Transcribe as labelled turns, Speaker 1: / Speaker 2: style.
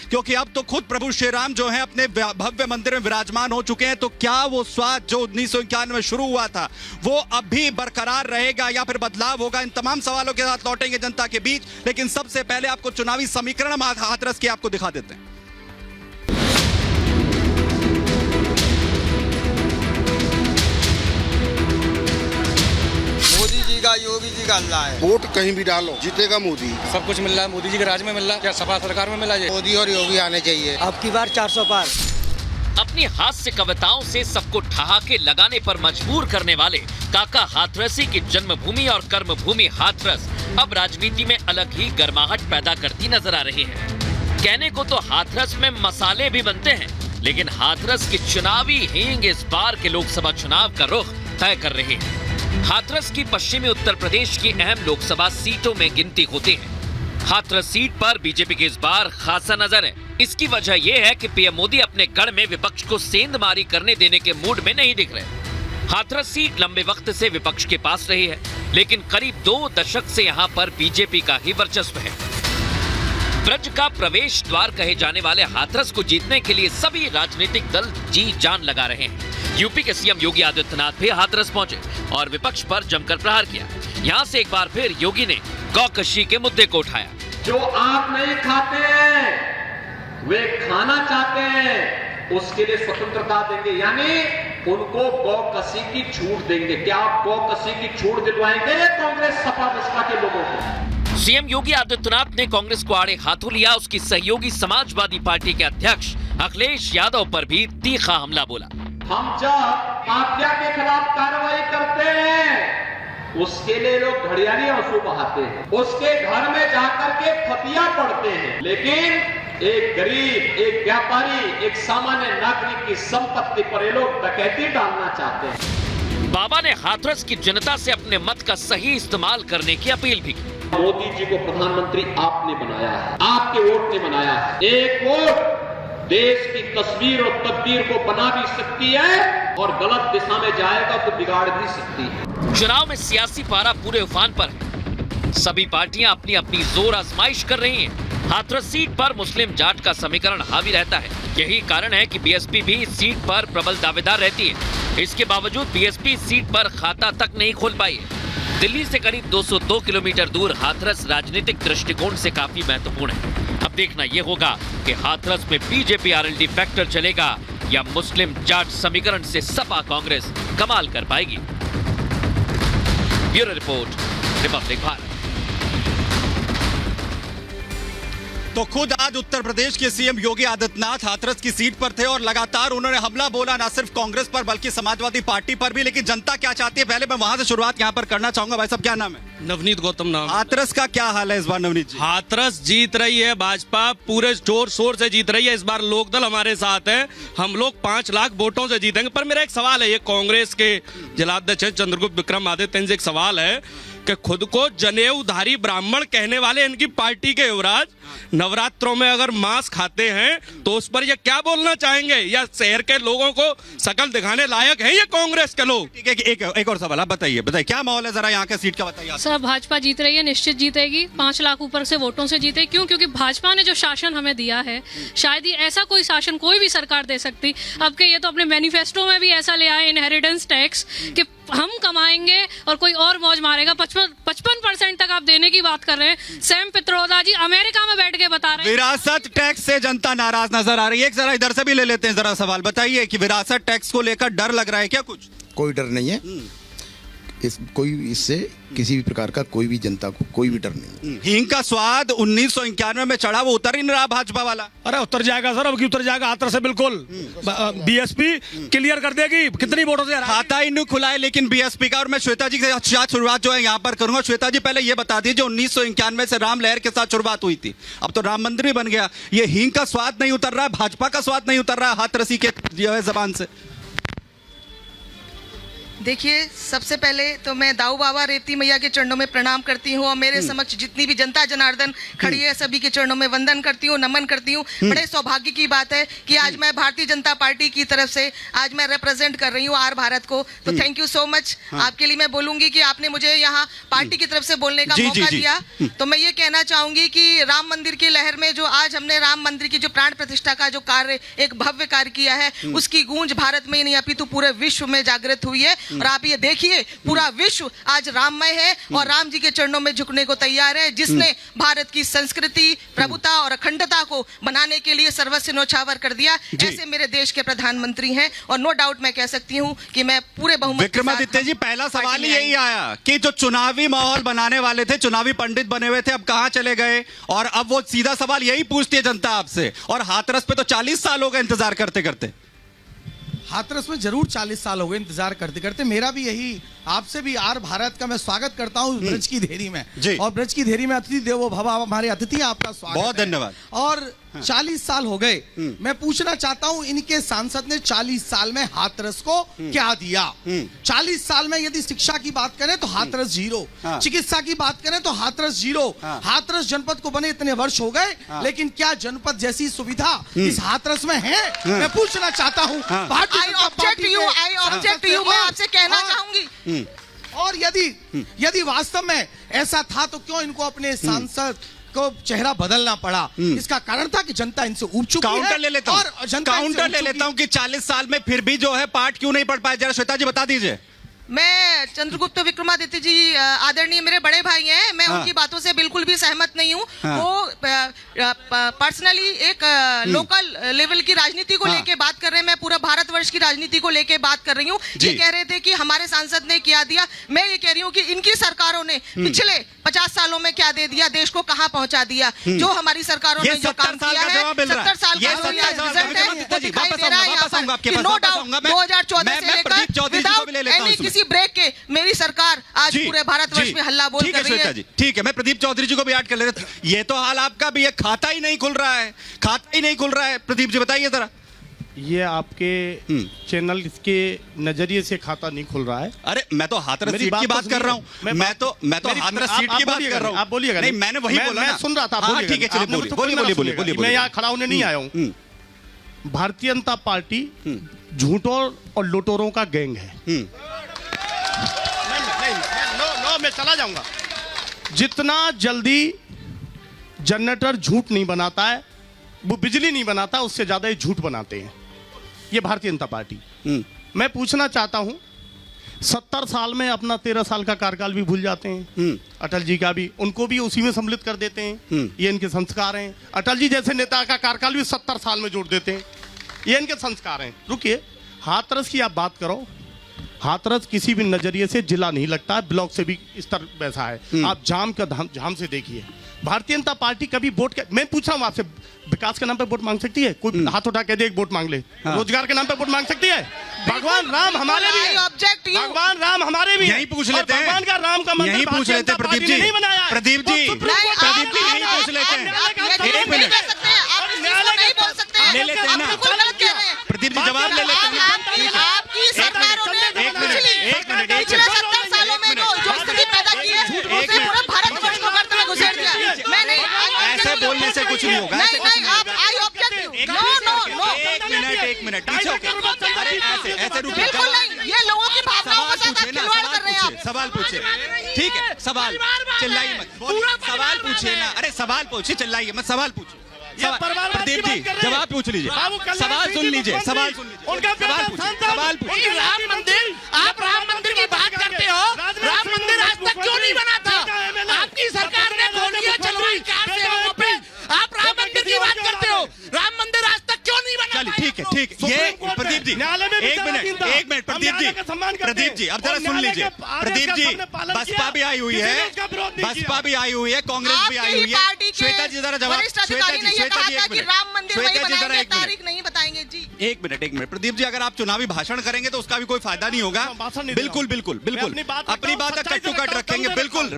Speaker 1: क्योंकि अब तो खुद प्रभु श्री राम जो है अपने भव्य मंदिर में विराजमान हो चुके हैं। तो क्या वो स्वाद जो 1991 में शुरू हुआ था वो अब भी बरकरार रहेगा या फिर बदलाव होगा? इन तमाम सवालों के साथ लौटेंगे जनता के बीच, लेकिन सबसे पहले आपको चुनावी समीकरण हाथरस की आपको दिखा देते हैं।
Speaker 2: मोदी जी का, योगी जी का अल्लाह है।
Speaker 3: वोट कहीं भी डालो जीतेगा मोदी।
Speaker 4: सब कुछ मिल रहा है, मोदी जी के राज में मिल रहा है, क्या सपा सरकार में मिला है?
Speaker 2: मोदी और योगी आने चाहिए।
Speaker 5: अब की बार 400 पार।
Speaker 6: अपनी हास्य कविताओं से सबको ठहाके लगाने पर मजबूर करने वाले काका हाथरसी की जन्मभूमि और कर्मभूमि हाथरस अब राजनीति में अलग ही गर्माहट पैदा करती नजर आ रही है। कहने को तो हाथरस में मसाले भी बनते हैं, लेकिन हाथरस की चुनावी हींग इस बार के लोकसभा चुनाव का रुख तय कर रही है। हाथरस की पश्चिमी उत्तर प्रदेश की अहम लोकसभा सीटों में गिनती होती है। हाथरस सीट पर बीजेपी की इस बार खासा नजर है। इसकी वजह यह है कि पीएम मोदी अपने गढ़ में विपक्ष को सेंधमारी करने देने के मूड में नहीं दिख रहे। हाथरस सीट लंबे वक्त से विपक्ष के पास रही है, लेकिन करीब 2 दशक से यहाँ पर बीजेपी का ही वर्चस्व है। ब्रज का प्रवेश द्वार कहे जाने वाले हाथरस को जीतने के लिए सभी राजनीतिक दल जी जान लगा रहे हैं। यूपी के सीएम योगी आदित्यनाथ भी हाथरस पहुंचे और विपक्ष पर जमकर प्रहार किया। यहाँ से एक बार फिर योगी ने गौकशी के मुद्दे को उठाया।
Speaker 7: जो आप नहीं खाते हैं वे खाना चाहते हैं, उसके लिए स्वतंत्रता देंगे, यानी उनको गौकशी की छूट देंगे। क्या आप गौकशी की छूट दिलवाएंगे कांग्रेस सपा बसपा के लोगों को?
Speaker 6: सीएम योगी आदित्यनाथ ने कांग्रेस को आड़े हाथों लिया। उसकी सहयोगी समाजवादी पार्टी के अध्यक्ष अखिलेश यादव पर भी तीखा हमला बोला।
Speaker 7: हम जब माफिया के खिलाफ कार्रवाई करते हैं उसके लिए लोग घड़ियाली आंसू बहाते हैं, उसके घर में जाकर के फतिया पड़ते हैं, लेकिन एक गरीब, एक व्यापारी, एक सामान्य नागरिक की संपत्ति पर ये लोग डकैती डालना चाहते हैं।
Speaker 6: बाबा ने हाथरस की जनता से अपने मत का सही इस्तेमाल करने की अपील भी की।
Speaker 7: मोदी जी को प्रधानमंत्री आपने बनाया है, आपके वोट ने बनाया है। एक वोट देश की तस्वीर और तकदीर को बना भी सकती है और गलत दिशा में जाएगा तो बिगाड़ भी सकती है।
Speaker 6: चुनाव में सियासी पारा पूरे उफान पर है। सभी पार्टियां अपनी अपनी जोर आजमाइश कर रही हैं। हाथरस सीट पर मुस्लिम जाट का समीकरण हावी रहता है। यही कारण है कि बीएसपी भी इस सीट पर प्रबल दावेदार रहती है। इसके बावजूद बीएसपी इस सीट पर खाता तक नहीं खोल पाई है। दिल्ली से करीब 202 किलोमीटर दूर हाथरस राजनीतिक दृष्टिकोण से काफी महत्वपूर्ण है। अब देखना यह होगा कि हाथरस में बीजेपी आरएलडी फैक्टर चलेगा या मुस्लिम जाट समीकरण से सपा कांग्रेस कमाल कर पाएगी। Bureau report, Republic Bharat.
Speaker 1: तो खुद आज उत्तर प्रदेश के सीएम योगी आदित्यनाथ हाथरस की सीट पर थे और लगातार उन्होंने हमला बोला ना सिर्फ कांग्रेस पर बल्कि समाजवादी पार्टी पर भी। लेकिन जनता क्या चाहती है, पहले मैं वहां से शुरुआत यहां पर करना चाहूंगा। भाई साहब, क्या नाम है?
Speaker 4: नवनीत गौतम नाम।
Speaker 1: हाथरस का क्या हाल है इस बार नवनीत जी?
Speaker 4: हाथरस जीत रही है, भाजपा पूरे जोर शोर से जीत रही है। इस बार लोकदल हमारे साथ है, हम लोग 5 लाख वोटों से जीतेंगे। पर मेरा एक सवाल है, ये कांग्रेस के जिलाध्यक्ष चंद्रगुप्त विक्रमादित्य से एक सवाल है कि खुद को जनेऊधारी ब्राह्मण कहने वाले इनकी पार्टी के युवराज नवरात्रों में अगर मांस खाते हैं तो उस पर ये क्या बोलना चाहेंगे? या शहर के लोगों को शकल दिखाने लायक है ये कांग्रेस के लोग?
Speaker 1: एक और सवाल, आप बताइए क्या माहौल है जरा यहाँ के सीट का बताइए।
Speaker 8: सर, भाजपा जीत रही है, निश्चित जीतेगी। 5 लाख ऊपर से वोटों से जीते। क्यों? क्योंकि भाजपा ने जो शासन हमें दिया है, शायद ही ऐसा कोई शासन कोई भी सरकार दे सकती। अब के ये तो अपने मैनिफेस्टो में भी ऐसा ले आए, इनहेरिटेंस टैक्स, कि हम कमाएंगे और कोई और मौज मारेगा। 55% तक आप देने की बात कर रहे हैं। सैम पित्रोदा जी अमेरिका में बैठ के बता रहे हैं
Speaker 1: विरासत टैक्स से जनता नाराज नजर आ रही है। जरा इधर से भी ले लेते हैं जरा सवाल, बताइए कि विरासत टैक्स को लेकर डर लग रहा है क्या कुछ?
Speaker 3: कोई डर नहीं है, इससे किसी भी प्रकार का कोई भी जनता को कोई भी डर नहीं।
Speaker 1: हींग का स्वाद 1991 में चढ़ा, वो उतर ही नहीं रहा भाजपा वाला।
Speaker 4: अरे उतर जाएगा सर, अब की उतर जाएगा हाथरस से बिल्कुल। बीएसपी क्लियर कर देगी कितनी वोटों से।
Speaker 1: खाता ही नहीं खुला है लेकिन बीएसपी का। और मैं श्वेता जी के साथ शुरुआत जो है यहाँ पर करूंगा। श्वेता जी, पहले ये बता दीजिए, 1991 से राम लहर के साथ शुरुआत हुई थी, अब तो राम मंदिर भी बन गया। ये हींग का स्वाद नहीं उतर रहा है, भाजपा का स्वाद नहीं उतर रहा है हाथरसी के जो है जबान से।
Speaker 5: देखिए, सबसे पहले तो मैं दाऊ बाबा रेवती मैया के चरणों में प्रणाम करती हूँ और मेरे समक्ष जितनी भी जनता जनार्दन खड़ी है सभी के चरणों में वंदन करती हूँ, नमन करती हूँ। बड़े सौभाग्य की बात है कि आज मैं भारतीय जनता पार्टी की तरफ से आज मैं रिप्रेजेंट कर रही हूँ आर भारत को, तो थैंक यू सो मच। आपके लिए मैं बोलूंगी कि आपने मुझे यहाँ पार्टी की तरफ से बोलने का मौका दिया, तो मैं ये कहना चाहूंगी कि राम मंदिर की लहर में जो आज हमने राम मंदिर की जो प्राण प्रतिष्ठा का जो कार्य, एक भव्य कार्य किया है, उसकी गूंज भारत में ही नहीं अपितु पूरे विश्व में जागृत हुई है। और आप ये देखिए, पूरा विश्व आज राममय है और राम जी के चरणों में झुकने को तैयार है, जिसने भारत की संस्कृति, प्रभुता और अखंडता को बनाने के लिए सर्वस्व न्योछावर कर दिया। ऐसे मेरे देश के प्रधानमंत्री हैं और नो डाउट मैं कह सकती हूँ कि मैं पूरे बहुमत के साथ
Speaker 1: विक्रमादित्य जी, पहला सवाल ही यही आया कि जो चुनावी माहौल बनाने वाले थे, चुनावी पंडित बने हुए थे, अब कहां चले गए? और अब वो सीधा सवाल यही पूछती है जनता आपसे। और हाथरस पे तो 40 साल हो गए इंतजार करते करते।
Speaker 9: हाथरस में जरूर 40 साल हो गए इंतजार करते करते। मेरा भी यही, आपसे भी आर भारत का मैं स्वागत करता हूं ब्रज की धेरी में, और ब्रज की धेरी में अतिथि देवो भव, हमारे अतिथि आपका स्वागत।
Speaker 1: बहुत धन्यवाद।
Speaker 9: और 40 साल हो गए, मैं पूछना चाहता हूं इनके सांसद ने 40 साल में हाथरस को क्या दिया? 40 साल में यदि शिक्षा की बात करें तो हाथरस जीरो, चिकित्सा की बात करें तो हाथरस जीरो। हाथरस जनपद को बने इतने वर्ष हो गए, लेकिन क्या जनपद जैसी सुविधा इस हाथरस में है? मैं पूछना चाहता हूं।
Speaker 5: I object to you, मैं आपसे कहना चाहूंगी।
Speaker 9: और यदि वास्तव में ऐसा था तो क्यों इनको अपने सांसद को चेहरा बदलना पड़ा? इसका कारण था कि जनता इनसे ऊब चुकी है।
Speaker 1: काउंटर ले लेता हूं,
Speaker 9: और जनता
Speaker 1: काउंटर ले लेता हूं कि 40 साल में फिर भी जो है पाठ क्यों नहीं पढ़ पाए? जरा श्वेता जी बता दीजिए।
Speaker 5: मैं चंद्रगुप्त विक्रमादित्य जी आदरणीय मेरे बड़े भाई हैं, मैं उनकी बातों से बिल्कुल भी सहमत नहीं हूँ। वो पर्सनली एक लोकल लेवल की राजनीति को लेके बात कर रहे हैं, मैं पूरा भारतवर्ष की राजनीति को लेके बात कर रही हूँ। ये कह रहे थे कि हमारे सांसद ने क्या दिया, मैं ये कह रही हूँ कि इनकी सरकारों ने पिछले 50 सालों में क्या दे दिया, देश को कहाँ पहुंचा दिया। जो हमारी सरकारों ने जो काम किया है, 70 साल का रिजल्ट है, वो दिखाई दे रहा है यहाँ पर। नो डाउट 2014 से लेकर विदाउट एनी ब्रेक के मेरी सरकार आज पूरे भारतवर्ष में हल्ला बोल कर रही है।
Speaker 1: ठीक है, मैं प्रदीप चौधरी जी को भी ऐड कर लेता हूं। ये तो हाल आपका भी है, खाता ही नहीं खुल रहा है, खाता ही नहीं खुल रहा है। प्रदीप जी बताइए जरा।
Speaker 10: ये आपके चैनल के नजरिए से खाता नहीं खुल रहा है।
Speaker 1: अरे मैं तो हाथरस सीट की बात कर रहा हूँ, मैं तो हाथरस सीट की बात कर रहा हूँ।
Speaker 10: आप बोलिएगा।
Speaker 1: नहीं, मैंने वही बोला,
Speaker 10: मैं सुन रहा था।
Speaker 1: ठीक है, चलिए बोलिए।
Speaker 10: मैं यहाँ खड़ा होने नहीं आया हूँ। भारतीय जनता पार्टी झूठों और लुटेरों का गैंग है। मैं चला जाऊंगा। जितना जल्दी जनरेटर झूठ नहीं बनाता है, वो बिजली नहीं बनाता, उससे ज्यादा ही झूठ बनाते हैं ये भारतीय जनता पार्टी। मैं पूछना चाहता हूं, 70 साल में अपना 13 साल का कार्यकाल भी भूल जाते हैं। अटल जी का भी, उनको भी उसी में सम्मिलित कर देते हैं। ये इनके संस्कार हैं। अटल जी जैसे नेता का कार्यकाल भी 70 साल में जोड़ देते हैं। ये इनके संस्कार हैं। रुकिए, हाथरस की आप बात करो। हाथरस किसी भी नजरिए से जिला नहीं लगता है, ब्लॉक से भी स्तर वैसा है। आप जाम का झाम से देखिए। भारतीय जनता पार्टी कभी वोट, मैं पूछ रहा हूँ आपसे, विकास के नाम पे वोट मांग सकती है? कोई हाथ उठा के दे, एक वोट मांग ले। रोजगार के नाम पे वोट मांग सकती है? भगवान राम हमारे भी है। भगवान राम हमारे भी
Speaker 1: यही पूछ लेते हैं।
Speaker 10: भगवान का राम का मंदिर
Speaker 1: यही पूछ लेते हैं प्रदीप जी।
Speaker 10: नहीं बनाया है।
Speaker 1: प्रदीप जी यही पूछ लेते हैं। एक मिनट ले लेते हैं ना प्रदीप जी, जवाब ले लेते हैं।
Speaker 5: आपकी सरकारों ने पिछले 70 सालों में जो स्थिति पैदा की है, उसे पूरे भारतवर्ष को करते हुए गुजर दिया। मैं नहीं,
Speaker 1: ऐसे बोलने से कुछ नहीं होगा।
Speaker 5: नहीं, आप आई ऑब्जेक्ट। नो,
Speaker 1: एक मिनट पीछे होके। अरे ऐसे रुकिए।
Speaker 5: बिल्कुल नहीं, ये लोगों की भावनाओं के साथ खिलवाड़ कर रहे हैं आप।
Speaker 1: सवाल पूछे, ठीक है, सवाल चिल्लाइए मत, सवाल पूछिए ना। अरे सवाल पूछिए, चिल्लाइए मत, सवाल पूछिए। प्रदीप जी जवाब पूछ लीजिए, सवाल सुन लीजिए, सवाल सुन लीजिए, सवाल पूछिए।
Speaker 11: राम मंदिर, आप राम मंदिर की बात करते हो, राम मंदिर आज तक क्यों नहीं बना था? आपकी सरकार ने गोलियां चलवाई कार सेवकों पे, आप राम मंदिर की बात करते हो, राम मंदिर आज तक क्यों नहीं बना?
Speaker 1: चलिए ठीक है, ये प्रदीप जी एक मिनट प्रदीप जी अब जरा सुन लीजिए। प्रदीप जी, बसपा भी आई हुई है, कांग्रेस भी आई हुई है। श्वेता जी जरा जवाब, श्वेता जी
Speaker 5: राम मंदिर वही बनाएंगे, तारीख नहीं बताएंगे जी।
Speaker 1: एक मिनट प्रदीप जी, अगर आप चुनावी भाषण करेंगे तो उसका भी कोई फायदा नहीं होगा। बिल्कुल अपनी बात कट टू कट रखेंगे। बिल्कुल